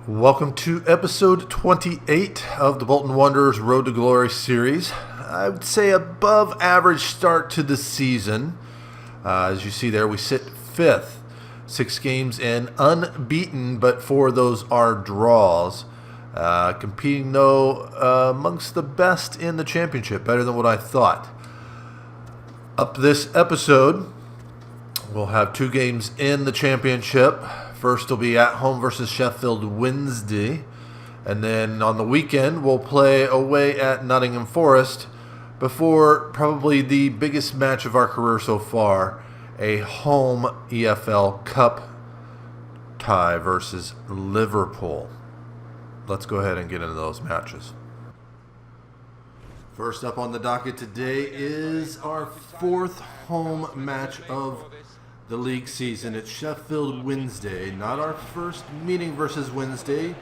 Welcome to episode 28 of the Bolton Wanderers Road to Glory series. I would say above average start to the season. As you see there, we sit fifth. 6 games in, unbeaten, but 4 of those are draws. Competing, though, amongst the best in the championship. Better than what I thought. Up this episode, we'll have 2 games in the championship. First will be at home versus Sheffield Wednesday. And then on the weekend, we'll play away at Nottingham Forest before probably the biggest match of our career so far, a home EFL Cup tie versus Liverpool. Let's go ahead and get into those matches. First up on the docket today is our 4th home match of the league season. It's Sheffield Wednesday. Not our first meeting versus Wednesday.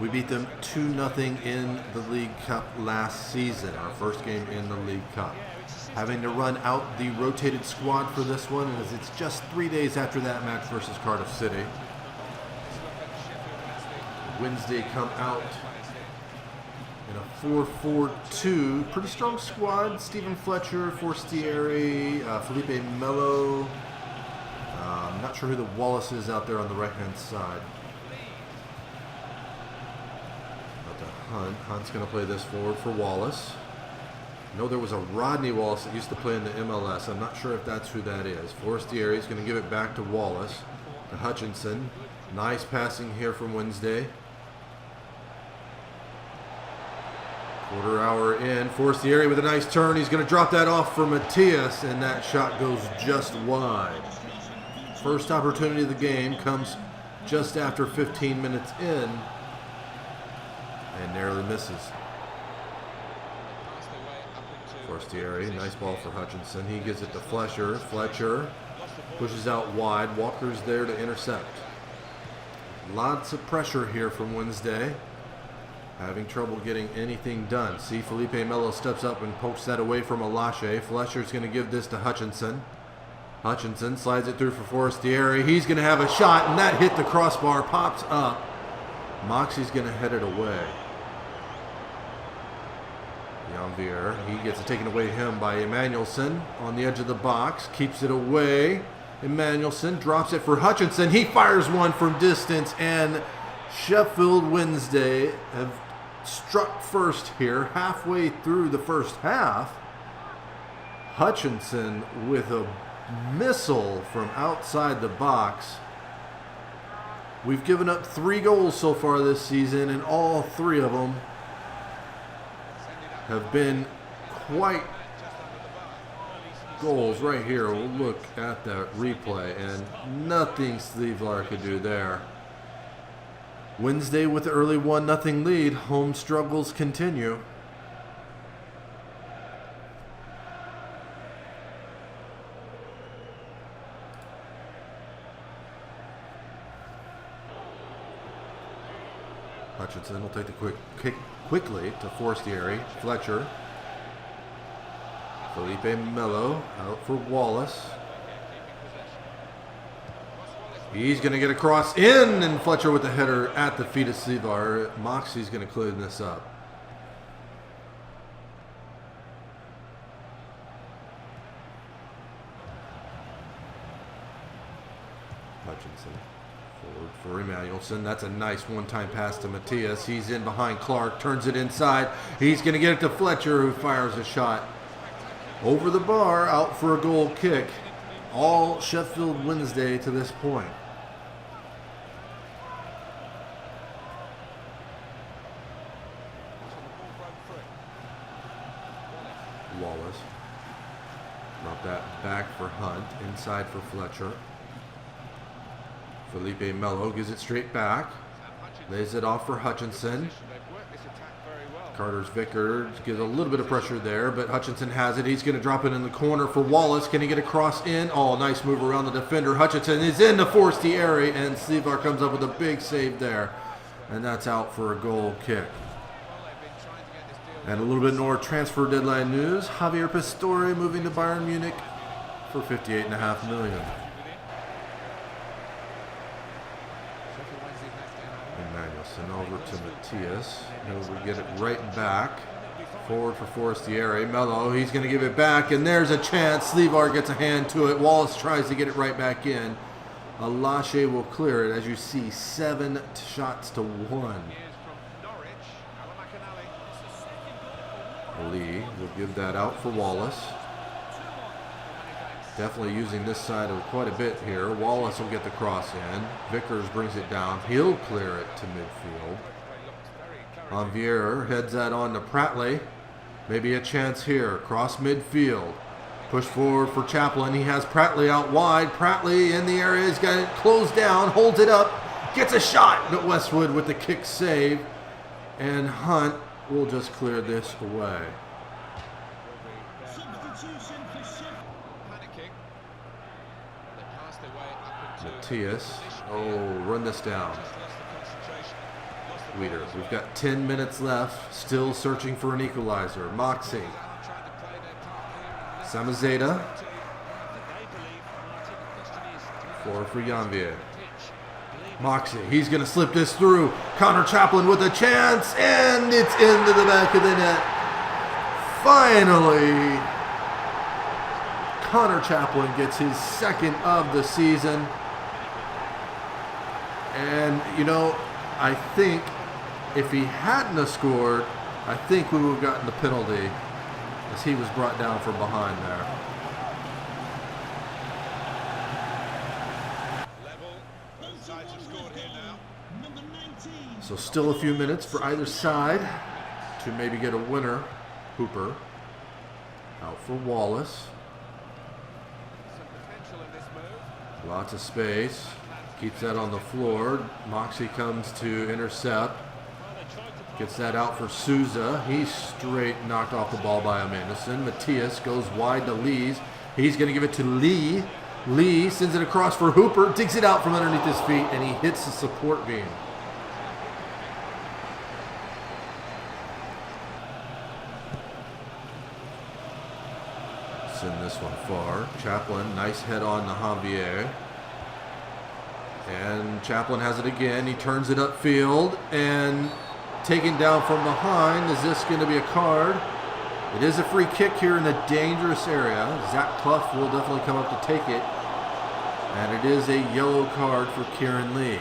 We beat them 2-0 in the League Cup last season, our first game in the League Cup. Having to run out the rotated squad for this one, as it's just 3 days after that match versus Cardiff City. Wednesday come out in a 4-4-2. Pretty strong squad. Stephen Fletcher, Forestieri, Felipe Melo. I'm not sure who the Wallace is out there on the right-hand side. But to Hunt. Hunt's going to play this forward for Wallace. I know there was a Rodney Wallace that used to play in the MLS. I'm not sure if that's who that is. Forestieri is going to give it back to Wallace. To Hutchinson. Nice passing here from Wednesday. Quarter hour in. Forestieri with a nice turn. He's going to drop that off for Matias, and that shot goes just wide. First opportunity of the game comes just after 15 minutes in and narrowly misses. Forestieri, nice ball for Hutchinson. He gives it to Fletcher. Fletcher pushes out wide. Walker's there to intercept. Lots of pressure here from Wednesday. Having trouble getting anything done. See, Felipe Melo steps up and pokes that away from Alashe. Fletcher's going to give this to Hutchinson. Hutchinson slides it through for Forestieri. He's going to have a shot, and that hit the crossbar, pops up. Moxie's going to head it away. Janvier, he gets it taken away him by Emmanuelson on the edge of the box. Keeps it away. Emmanuelson drops it for Hutchinson. He fires one from distance, and Sheffield Wednesday have struck first here halfway through the first half. Hutchinson with a missile from outside the box. We've given up 3 goals so far this season, and all 3 of them have been quite goals right here. We'll look at that replay, and nothing Sleevlar could do there. Wednesday with the early 1-0 lead. Home struggles continue. Hutchinson will take the quick kick quickly to Forestieri. Fletcher. Felipe Melo out for Wallace. He's going to get across in, and Fletcher with the header at the feet of Sleevlar. Moxie's going to clean this up. Hutchinson. Forward for Emmanuelson. That's a nice one-time pass to Matias. He's in behind Clark, turns it inside. He's going to get it to Fletcher, who fires a shot over the bar, out for a goal kick. All Sheffield Wednesday to this point. Wallace. Drop that back for Hunt. Inside for Fletcher. Felipe Melo gives it straight back. Lays it off for Hutchinson. Carter's Vickers gives a little bit of pressure there, but Hutchinson has it. He's going to drop it in the corner for Wallace. Can he get across in? Oh, nice move around the defender. Hutchinson is in the Forestieri, and Sleevlar comes up with a big save there. And that's out for a goal kick. And a little bit more transfer deadline news. Javier Pastore moving to Bayern Munich for $58.5 million. Emmanuel Listen over to Matthias. He'll get it right back. Forward for Forestieri. Mello, he's going to give it back, and there's a chance. Slevar gets a hand to it. Wallace tries to get it right back in. Alashe will clear it, as you see, 7 shots to 1. Lee will give that out for Wallace. Definitely using this side of quite a bit here. Wallace will get the cross in. Vickers brings it down. He'll clear it to midfield. Anvier heads that on to Pratley. Maybe a chance here. Cross midfield. Push forward for Chaplin. He has Pratley out wide. Pratley in the area. He's got it closed down. Holds it up. Gets a shot. But Westwood with the kick save. And Hunt will just clear this away. Matthias. Oh, run this down. Weeder. We've got 10 minutes left. Still searching for an equalizer. Moxie. Samazeda. 4 for Janvier. Moxie. He's going to slip this through. Connor Chaplin with a chance. And it's into the back of the net. Finally, Connor Chaplin gets his 2nd of the season. And, you know, I think if he hadn't have scored, I think we would have gotten the penalty as he was brought down from behind there. So still a few minutes for either side to maybe get a winner. Hooper out for Wallace. Lots of space. Keeps that on the floor. Moxie comes to intercept. Gets that out for Souza. He's straight knocked off the ball by Amandison. Matthias goes wide to Lees. He's going to give it to Lee. Lee sends it across for Hooper. Digs it out from underneath his feet, and he hits the support beam. Send this one far. Chaplin, nice head on to Javier. And Chaplin has it again. He turns it upfield and taken down from behind. Is this going to be a card? It is a free kick here in a dangerous area. Zach Clough will definitely come up to take it. And it is a yellow card for Kieran Lee.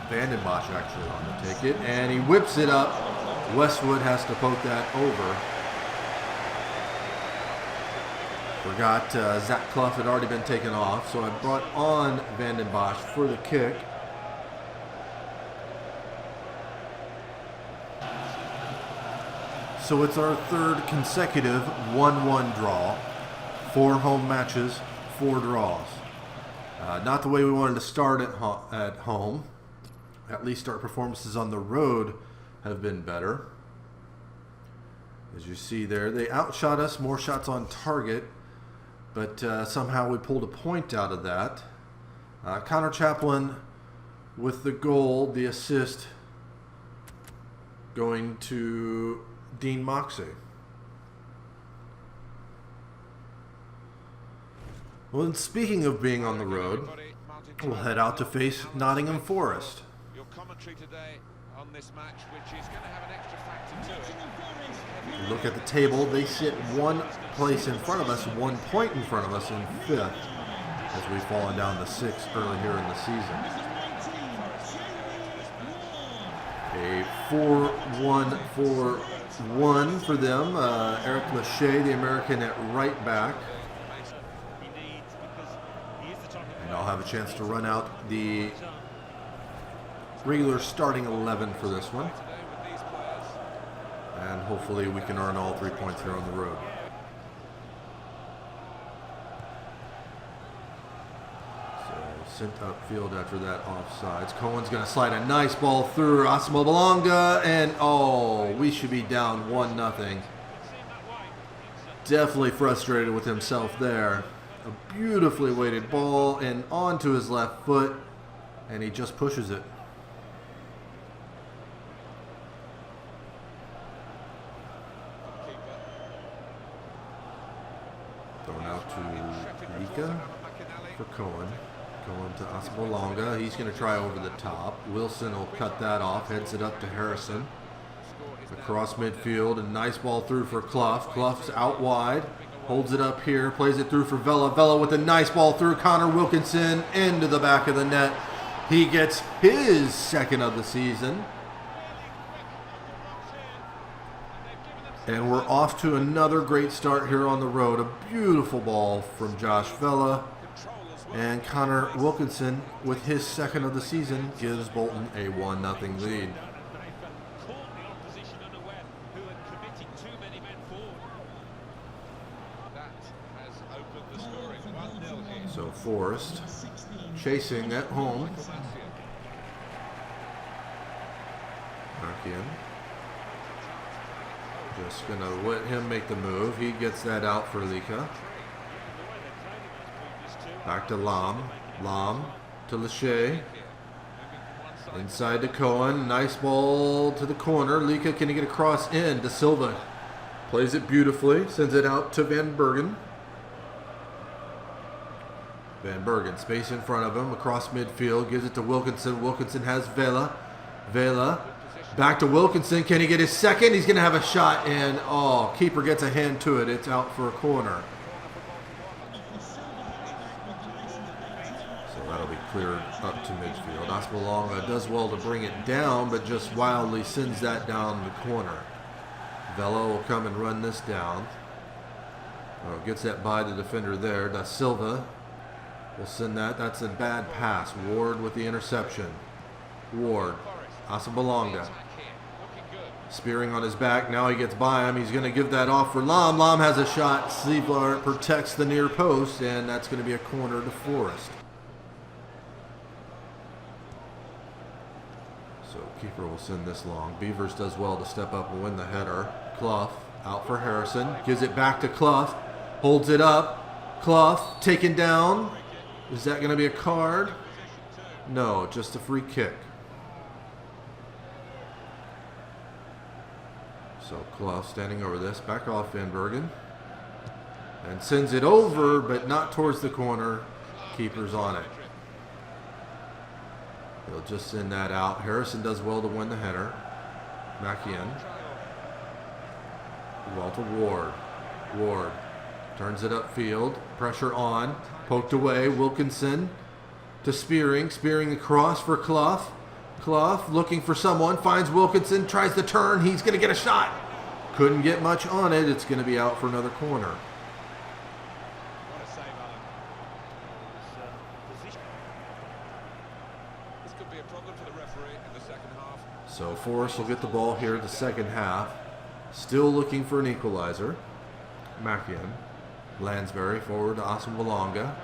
Vandenbosch actually on to take it. And he whips it up. Westwood has to poke that over. Forgot Zach Clough had already been taken off, so I brought on Vandenbosch for the kick. So it's our 3rd consecutive 1-1 draw. 4 home matches, 4 draws. Not the way we wanted to start at home. At least our performances on the road have been better. As you see there, they outshot us, more shots on target, but somehow we pulled a point out of that. Connor Chaplin with the goal, the assist going to Dean Moxie. Well, and speaking of being on the road, we'll head out to face Nottingham Forest. Your commentary today on this match, which is going to have an extra factor to it. Look at the table. They sit 1 place in front of us, 1 point in front of us in 5th, as we've fallen down to 6th early here in the season. A 4-1-4-1 for them. Eric Lachey, the American, at right back. And I'll have a chance to run out the regular starting 11 for this one. And hopefully we can earn all 3 points here on the road. So sent upfield after that offsides. Cohen's going to slide a nice ball through Asimo Belonga. And oh, we should be down 1-0. Definitely frustrated with himself there. A beautifully weighted ball and onto his left foot. And he just pushes it. Thrown out to Lika for Cohen. Going to Asabolonga. He's going to try over the top. Wilson will cut that off. Heads it up to Harrison. Across midfield. A nice ball through for Clough. Clough's out wide. Holds it up here. Plays it through for Vela. Vela with a nice ball through. Connor Wilkinson into the back of the net. He gets his second of the season. And we're off to another great start here on the road. A beautiful ball from Josh Vela. And Connor Wilkinson, with his second of the season, gives Bolton a 1-0 lead. So Forest chasing at home. Back in. Just going to let him make the move. He gets that out for Lika. Back to Lam. Lam to Lachey. Inside to Cohen. Nice ball to the corner. Lika, can he get a cross in? De Silva plays it beautifully. Sends it out to Van Bergen. Van Bergen, space in front of him. Across midfield. Gives it to Wilkinson. Wilkinson has Vela. Vela. Back to Wilkinson. Can he get his second? He's going to have a shot. And, oh, keeper gets a hand to it. It's out for a corner. That'll be cleared up to midfield. Asabolonga does well to bring it down, but just wildly sends that down the corner. Vela will come and run this down. Oh, gets that by the defender there. Da Silva will send that. That's a bad pass. Ward with the interception. Ward. Asabolonga. Spearing on his back. Now he gets by him. He's going to give that off for Lam. Lam has a shot. Sleevlar protects the near post, and that's going to be a corner to Forest. So keeper will send this long. Beavers does well to step up and win the header. Clough out for Harrison. Gives it back to Clough. Holds it up. Clough taken down. Is that going to be a card? No, just a free kick. So Clough standing over this. Back off Van Bergen. And sends it over, but not towards the corner. Keeper's on it. He'll just send that out. Harrison does well to win the header. Back in. Well to Ward. Ward turns it upfield. Pressure on. Poked away. Wilkinson to Spearing. Spearing across for Clough. Clough looking for someone. Finds Wilkinson. Tries to turn. He's going to get a shot. Couldn't get much on it. It's going to be out for another corner. So Forrest will get the ball here the second half. Still looking for an equalizer. Mackian. Lansbury forward to Asabolonga.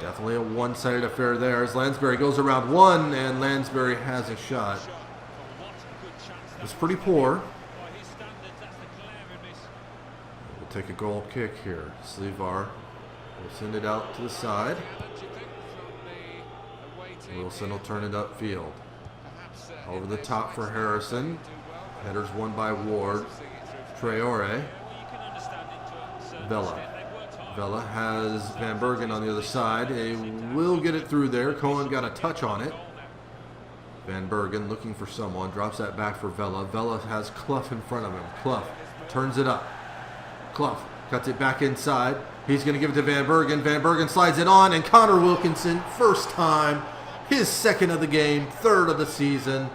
Definitely a one-sided affair there as Lansbury goes around one, and Lansbury has a shot. It's pretty poor. We'll take a goal kick here. Slevar will send it out to the side. Wilson will turn it upfield. Over the top for Harrison. Headers won by Ward. Traore. Vela. Vela has Van Bergen on the other side. They will get it through there. Cohen got a touch on it. Van Bergen looking for someone. Drops that back for Vela. Vela has Clough in front of him. Clough turns it up. Clough cuts it back inside. He's going to give it to Van Bergen. Van Bergen slides it on, and Connor Wilkinson, first time, his second of the game, third of the season.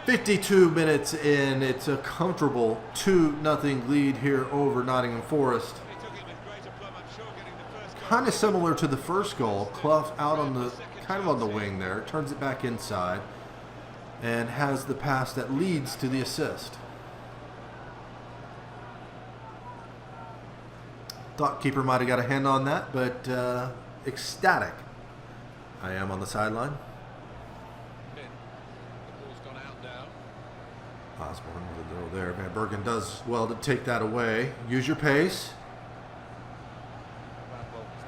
52 minutes in. It's a comfortable 2-0 lead here over Nottingham Forest. Kind of similar to the first goal. Clough out on the kind of on the wing there, turns it back inside, and has the pass that leads to the assist. Thought keeper might have got a hand on that, but ecstatic I am on the sideline. Osborne with a little there. Van Bergen does well to take that away. Use your pace.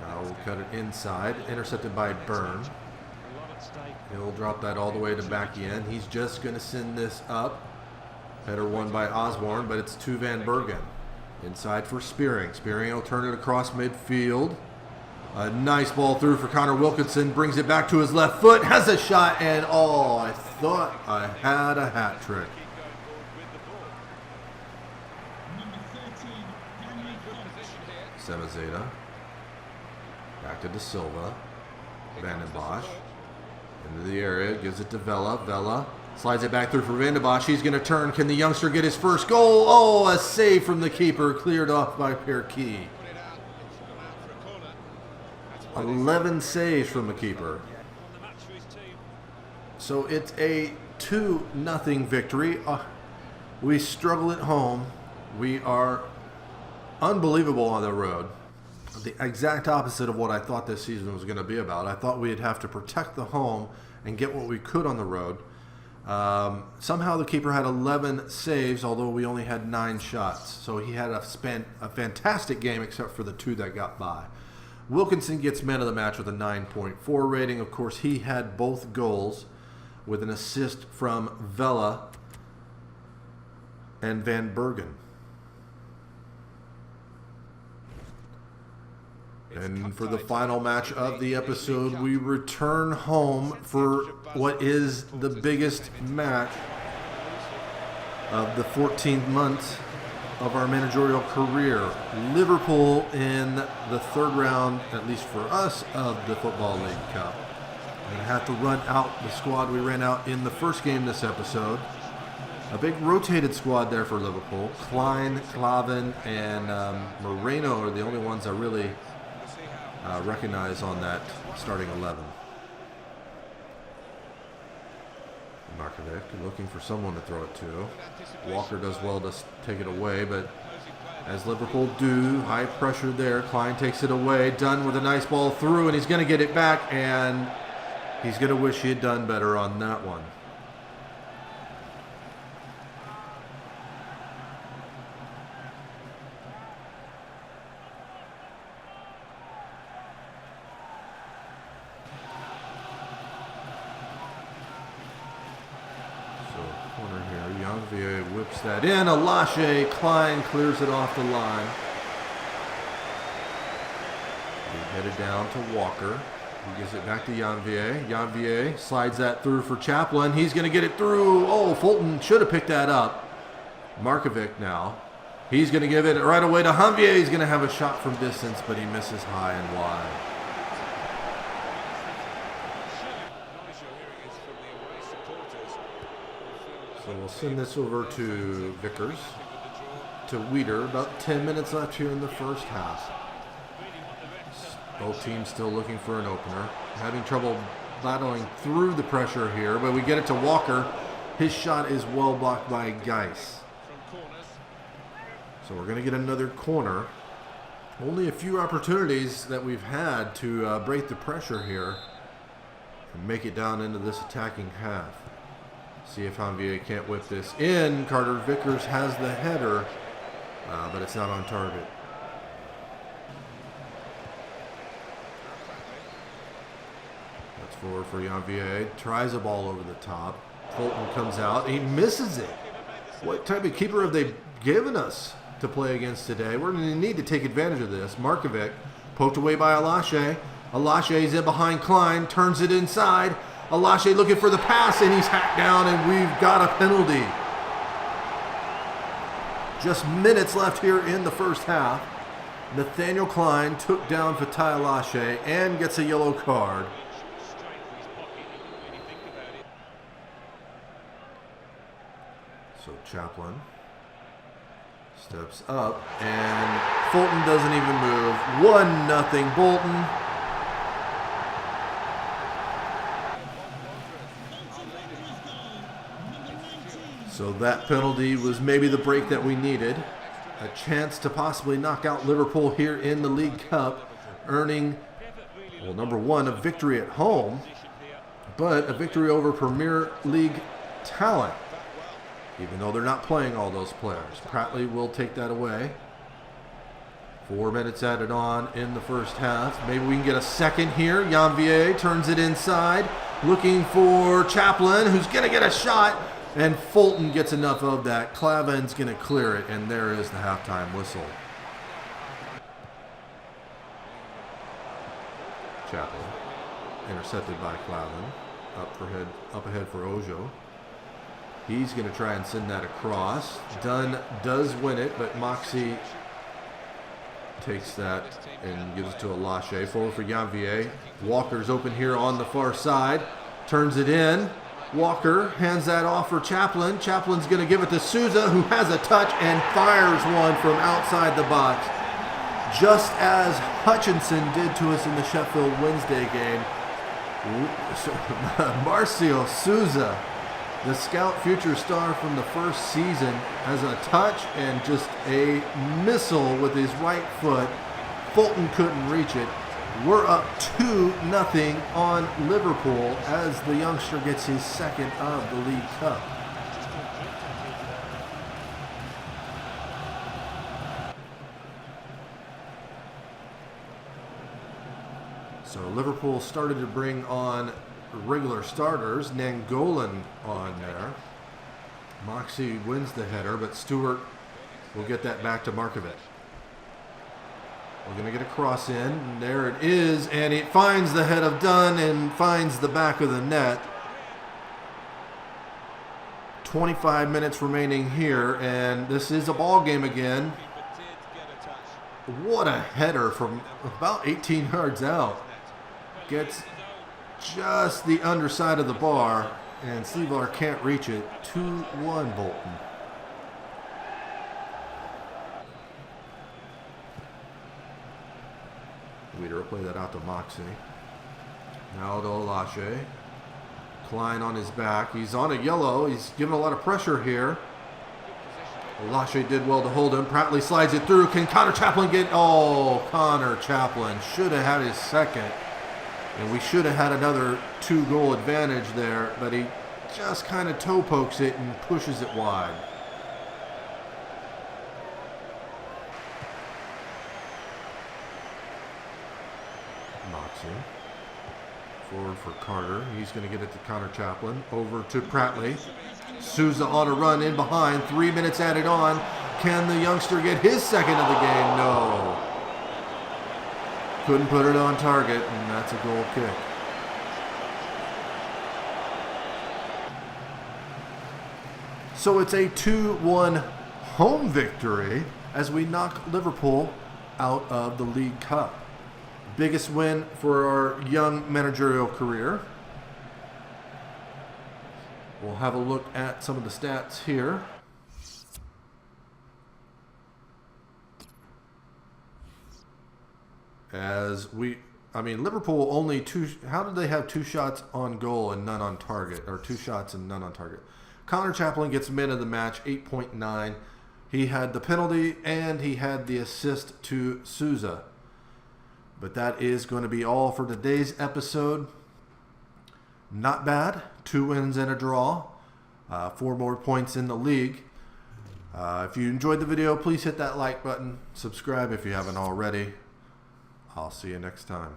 Now we'll cut it inside. Intercepted by Byrne. He'll drop that all the way to back end. He's just going to send this up. Header won by Osborne, but it's to Van Bergen. Inside for Spearing. Spearing will turn it across midfield. A nice ball through for Connor Wilkinson. Brings it back to his left foot. Has a shot, and oh, I thought I had a hat trick. Semazeta. Back to De Silva. Van den Bosch. Into the area. Gives it to Vela. Vela slides it back through for Van den Bosch. He's going to turn. Can the youngster get his first goal? Oh, a save from the keeper. Cleared off by Perkey. 11 saves from the keeper. So it's a 2-0 victory. We struggle at home. We are unbelievable on the road. The exact opposite of what I thought this season was going to be about. I thought we'd have to protect the home and get what we could on the road. Somehow the keeper had 11 saves, although we only had 9 shots. So he had a fantastic game except for the 2 that got by. Wilkinson gets man of the match with a 9.4 rating. Of course, he had both goals with an assist from Vela and Van Bergen. And for the final match of the episode, we return home for what is the biggest match of the 14th month of our managerial career. Liverpool in the 3rd round, at least for us, of the Football League Cup. We're going to have to run out the squad we ran out in the first game this episode. A big rotated squad there for Liverpool. Klein, Klavan, and Moreno are the only ones I really recognize on that starting 11. Markovic looking for someone to throw it to. Walker does well to take it away, but as Liverpool do, high pressure there. Klein takes it away. Dunn with a nice ball through, and he's going to get it back, and he's going to wish he had done better on that one. Whips that in. Alashe Klein clears it off the line. He headed down to Walker. He gives it back to Janvier. Janvier slides that through for Chaplin. He's going to get it through. Oh, Fulton should have picked that up. Markovic now. He's going to give it right away to Janvier. He's going to have a shot from distance, but he misses high and wide. So we'll send this over to Vickers, to Weeder. About 10 minutes left here in the first half. Both teams still looking for an opener. Having trouble battling through the pressure here, but we get it to Walker. His shot is well blocked by Geis. So we're going to get another corner. Only a few opportunities that we've had to break the pressure here and make it down into this attacking half. See if Janvier can't whip this in. Carter Vickers has the header, but it's not on target. That's forward for Janvier. Tries a ball over the top. Bolton comes out. He misses it. What type of keeper have they given us to play against today? We're going to need to take advantage of this. Markovic poked away by Alashe. Alashe is in behind Klein. Turns it inside. Alashe looking for the pass, and he's hacked down, and we've got a penalty. Just minutes left here in the first half. Nathaniel Klein took down Fatai Alashe and gets a yellow card. So Chaplin steps up, and Fulton doesn't even move. 1-0 Bolton. So that penalty was maybe the break that we needed. A chance to possibly knock out Liverpool here in the League Cup, earning, well, number one, a victory at home, but a victory over Premier League talent, even though they're not playing all those players. Pratley will take that away. 4 minutes added on in the first half. Maybe we can get a second here. Janvier turns it inside, looking for Chaplin, who's going to get a shot. And Fulton gets enough of that. Clavin's going to clear it, and there is the halftime whistle. Chaplin. Intercepted by Clavin. Up ahead for Ojo. He's going to try and send that across. Dunn does win it, but Moxie takes that and gives it to Alache. Forward for Janvier. Walker's open here on the far side. Turns it in. Walker hands that off for Chaplin. Chaplin's going to give it to Souza, who has a touch and fires one from outside the box. Just as Hutchinson did to us in the Sheffield Wednesday game. Marcio Souza, the scout future star from the first season, has a touch and just a missile with his right foot. Bolton couldn't reach it. We're up 2-0 on Liverpool as the youngster gets his second of the League Cup. So Liverpool started to bring on regular starters. Nangolan on there. Moxie wins the header, but Stewart will get that back to Markovic. We're going to get a cross in. And there it is, and it finds the head of Dunn and finds the back of the net. 25 minutes remaining here, and this is a ball game again. What a header from about 18 yards out. Gets just the underside of the bar, and Sleevar can't reach it. 2-1 Bolton. Weeder will play that out to Moxie. Now to Alache. Klein on his back. He's on a yellow. He's given a lot of pressure here. Alache did well to hold him. Pratley slides it through. Can Connor Chaplin get... Oh, Connor Chaplin should have had his second. And we should have had another 2-goal advantage there, but he just kind of toe pokes it and pushes it wide. Moxie. Forward for Carter. He's going to get it to Connor Chaplin. Over to Pratley. Souza on a run in behind. 3 minutes added on. Can the youngster get his second of the game? No. Couldn't put it on target, and that's a goal kick. So it's a 2-1 home victory as we knock Liverpool out of the League Cup. Biggest win for our young managerial career. We'll have a look at some of the stats here. Liverpool only how did they have 2 shots on goal and none on target, or 2 shots and none on target? Connor Chaplin gets man of the match, 8.9. He had the penalty and he had the assist to Souza. But that is going to be all for today's episode. Not bad. 2 wins and a draw. 4 more points in the league. If you enjoyed the video, please hit that like button. Subscribe if you haven't already. I'll see you next time.